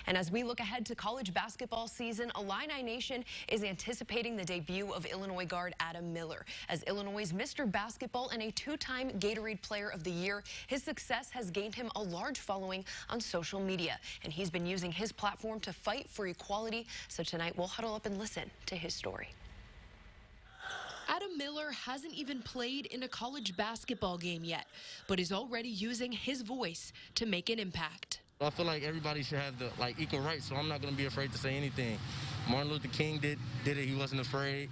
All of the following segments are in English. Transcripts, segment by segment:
And as we look ahead to college basketball season, Illini Nation is anticipating the debut of Illinois guard Adam Miller. As Illinois' Mr. Basketball and a two-time Gatorade Player of the Year, his success has gained him a large following on social media, and he's been using his platform to fight for equality. So tonight we'll huddle up and listen to his story. Adam Miller hasn't even played in a college basketball game yet, but is already using his voice to make an impact. I feel like everybody should have the equal rights, so I'm not going to be afraid to say anything. Martin Luther King did it, he wasn't afraid.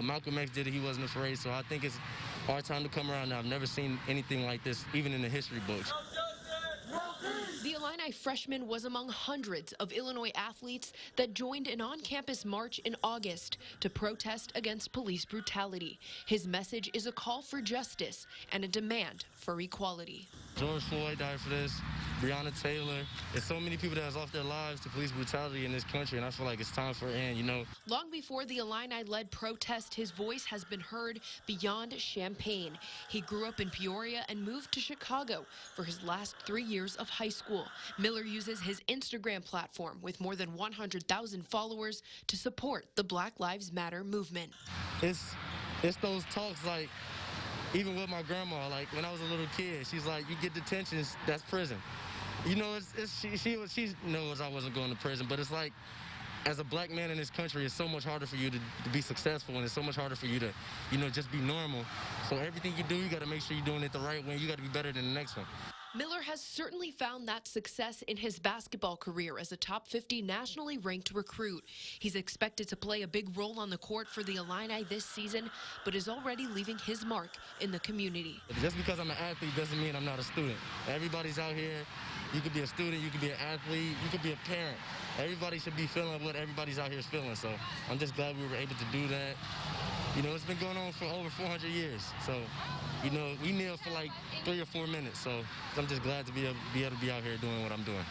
Malcolm X did it, he wasn't afraid. So I think it's our time to come around now. I've never seen anything like this, even in the history books. The Illini freshman was among hundreds of Illinois athletes that joined an on-campus march in August to protest against police brutality. His message is a call for justice and a demand for equality. George Floyd died for this, Breonna Taylor. There's so many people that have lost their lives to police brutality in this country, and I feel like it's time for an end, you know. Long before the Illini-led protest, his voice has been heard beyond Champaign. He grew up in Peoria and moved to Chicago for his last 3 years of high school. Miller uses his Instagram platform with more than 100,000 followers to support the Black Lives Matter movement. It's those talks like, even with my grandma, like when I was a little kid, she's like, you get detention, that's prison. You know, she knows I wasn't going to prison, but it's like, as a black man in this country, it's so much harder for you to be successful, and it's so much harder for you to, you know, just be normal. So everything you do, you got to make sure you're doing it the right way. You got to be better than the next one. Miller has certainly found that success in his basketball career as a top 50 nationally ranked recruit. He's expected to play a big role on the court for the Illini this season, but is already leaving his mark in the community. Just because I'm an athlete doesn't mean I'm not a student. Everybody's out here. You could be a student, you could be an athlete, you could be a parent. Everybody should be feeling what everybody's out here is feeling. So I'm just glad we were able to do that. You know, it's been going on for over 400 years. So, you know, we kneel for like 3 or 4 minutes. So I'm just glad to be able to be out here doing what I'm doing.